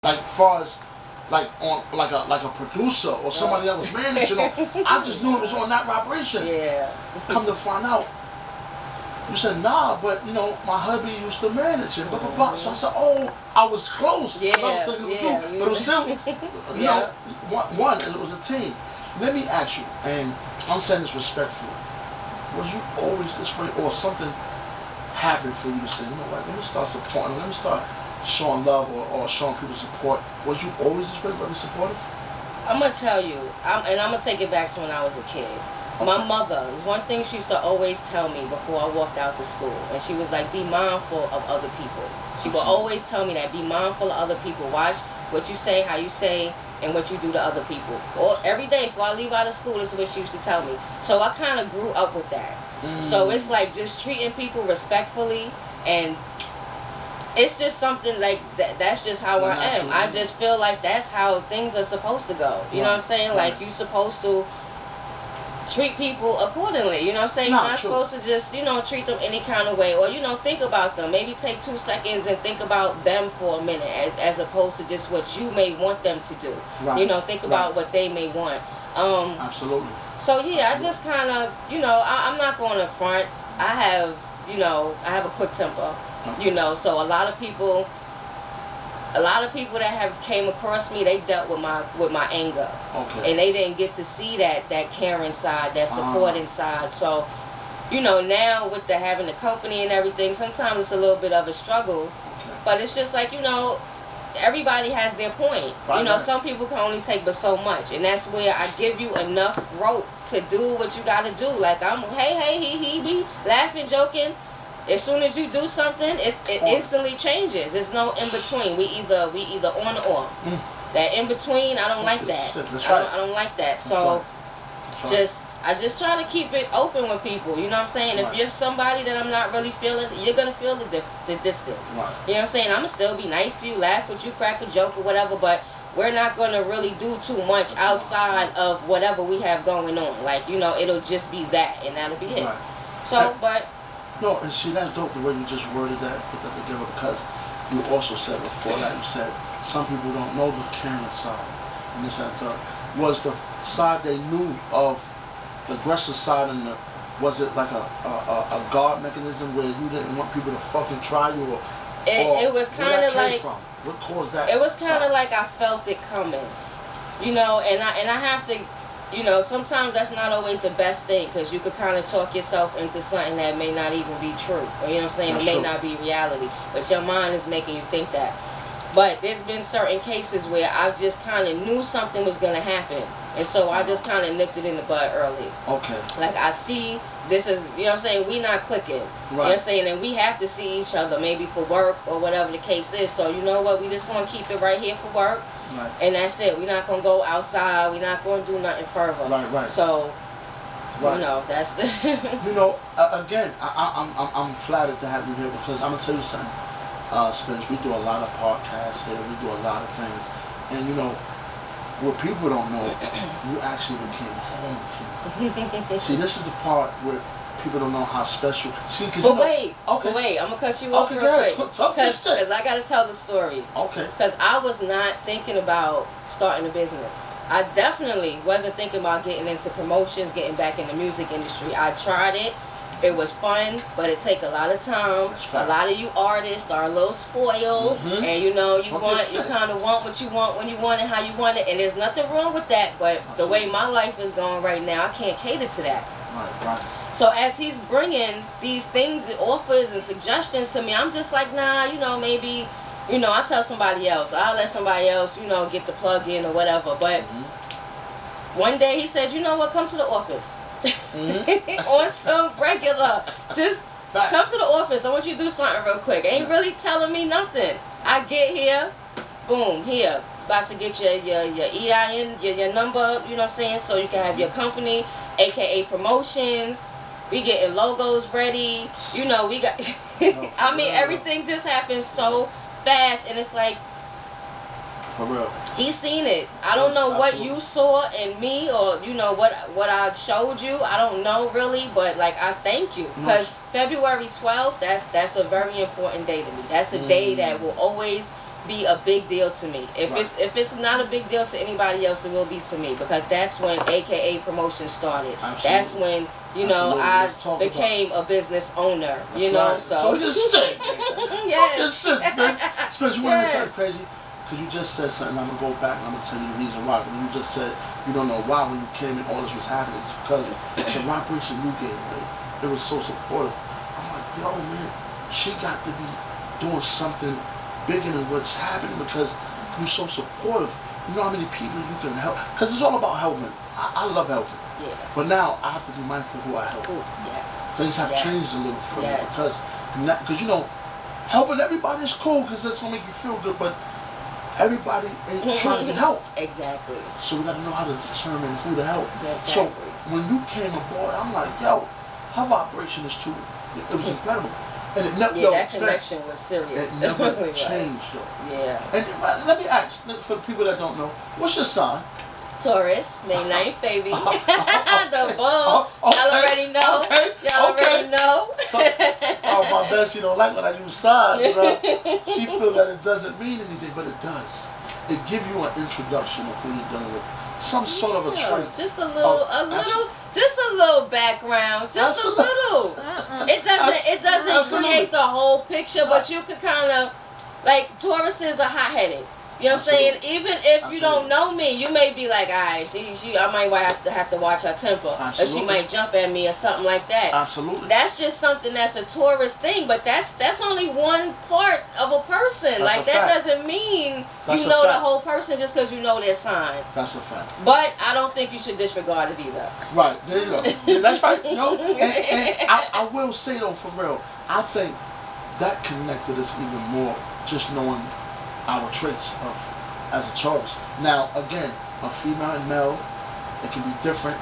Like far as like on like a producer or somebody that was managing. I just knew it was on that vibration. Yeah. Come to find out, you said nah, but my hubby used to manage it. Blah, blah, blah. So I said, oh, I was close. Yeah, I was thinking it was you, but it was still, one, it was a team. Let me ask you, and I'm saying this respectfully. Was you always this way, or something happened for you to say, you know what? Let me start supporting. Let me start showing love or showing people support. Was you always this way, very supportive? I'm gonna tell you, and I'm gonna take it back to when I was a kid. Okay. My mother, there's one thing she used to always tell me before I walked out to school, and she was like, be mindful of other people. She would always tell me that, be mindful of other people. Watch what you say, how you say, and what you do to other people. Or every day before I leave out of school, this is what she used to tell me. So I kind of grew up with that. So it's like just treating people respectfully, and it's just something like that. That's just how I am. I just feel like that's how things are supposed to go. You know what I'm saying? Like, you're supposed to treat people accordingly. You know what I'm saying? You're not supposed to just, treat them any kind of way. Or, think about them. Maybe take 2 seconds and think about them for a minute as opposed to just what you may want them to do. Right. Think about what they may want. Absolutely. So, yeah, I just kind of, I'm not going to front. I have a quick temper. Okay. So a lot of people that have came across me, they dealt with my anger. Okay. And they didn't get to see that caring side, that supporting side. So, now with having the company and everything, sometimes it's a little bit of a struggle. Okay. But it's just like, everybody has their point. Right, some people can only take but so much, and that's where I give you enough rope to do what you got to do. Like, I'm hey he be laughing, joking. As soon as you do something, it instantly changes. There's no in between. We either on or off. That in between, I don't like that. I don't like that. So I just try to keep it open with people. You know what I'm saying? If you're somebody that I'm not really feeling, you're gonna feel the distance. Right. You know what I'm saying? I'm gonna still be nice to you, laugh with you, crack a joke or whatever, but we're not gonna really do too much outside of whatever we have going on. Like, it'll just be that, and that'll be it. Right. So, but. No, and see, that's dope the way you just worded that, put that together, because you also said before that, you said some people don't know the caring side, and this and that. Was the side they knew of, the aggressive side, and was it like a guard mechanism where you didn't want people to fucking try you, or it was kind of like, what caused that? It was kind of like I felt it coming, and I have to. Sometimes that's not always the best thing, because you could kind of talk yourself into something that may not even be true. Or, you know what I'm saying? It may not be reality, but your mind is making you think that. But there's been certain cases where I just kind of knew something was going to happen, and so I just kind of nipped it in the bud early. Okay. Like, I see this is, you know what I'm saying, we not clicking. Right. You know what I'm saying? And we have to see each other, maybe for work or whatever the case is. So, you know what? We just going to keep it right here for work. Right. And that's it. We're not going to go outside. We're not going to do nothing further. Right. So, that's it. Again, I'm flattered to have you here, because I'm going to tell you something. Spence, we do a lot of podcasts here. We do a lot of things. And, what people don't know, you actually became home to me. See, this is the part where people don't know how special. See, wait, I'm gonna cut you off real quick, because I gotta tell the story. Okay. Because I was not thinking about starting a business. I definitely wasn't thinking about getting into promotions, getting back in the music industry. I tried it. It was fun, but it take a lot of time. A lot of you artists are a little spoiled, and you kind of want what you want when you want it, how you want it, and there's nothing wrong with that. But the way my life is going right now, I can't cater to that. Right. So as he's bringing these things, offers and suggestions to me, I'm just like, nah, maybe, I'll tell somebody else. I'll let somebody else, get the plug in or whatever. But one day he said, you know what, come to the office. On some regular, just come to the office. I want you to do something real quick. Ain't really telling me nothing. I get here, boom, here, about to get your EIN, your number, you know what I'm saying, so you can have your company, aka promotions. We getting logos ready, we got I mean, everything just happens so fast, and it's like, For real. He's seen it. I don't know what you saw in me, or what I showed you. I don't know really, but like I thank you, because February 12th, that's a very important day to me. That's a day that will always be a big deal to me. If it's not a big deal to anybody else, it will be to me, because that's when AKA promotion started. Absolutely. That's when I became a business owner. So this shit. Yes. This shit, man. Spence, you want to say crazy? Because you just said something. I'm gonna go back and I'm gonna tell you the reason why. Because you just said you don't know why when you came and all this was happening. It's because the vibration you gave, right? It was so supportive. I'm like, yo, man, she got to be doing something bigger than what's happening, because you're so supportive. You know how many people you can help? Because it's all about helping. I love helping. Yeah. But now I have to be mindful who I help. Ooh, yes. Things have changed a little for me, because helping everybody is cool, because that's gonna make you feel good. But everybody ain't trying to get help. Exactly. So we got to know how to determine who to help. Exactly. So when you came aboard, I'm like, yo, her vibration is too. It was incredible. And it never. That connection was serious. It never changed though. Yeah. And let me ask, for the people that don't know, what's your sign? Taurus, May 9th, baby. The bull. Y'all already know. Y'all already know. So, my bestie don't like when I use signs. She feels that it doesn't mean anything, but it does. It gives you an introduction of who you're dealing with. Some sort of a trait. Just a little background. Just a little. It doesn't create the whole picture, but you could kind of, like, Tauruses are hot-headed. You know what I'm saying? Even if you don't know me, you may be like, alright, I might have to watch her temper. Or she might jump at me or something like that. Absolutely. That's just something that's a Taurus thing, but that's only one part of a person. That doesn't mean you know the whole person just because you know their sign. That's a fact. But I don't think you should disregard it either. Right, there you go. That's right. And I will say though, for real, I think that connected us even more, just knowing our traits as a Taurus. Now, again, a female and male, it can be different.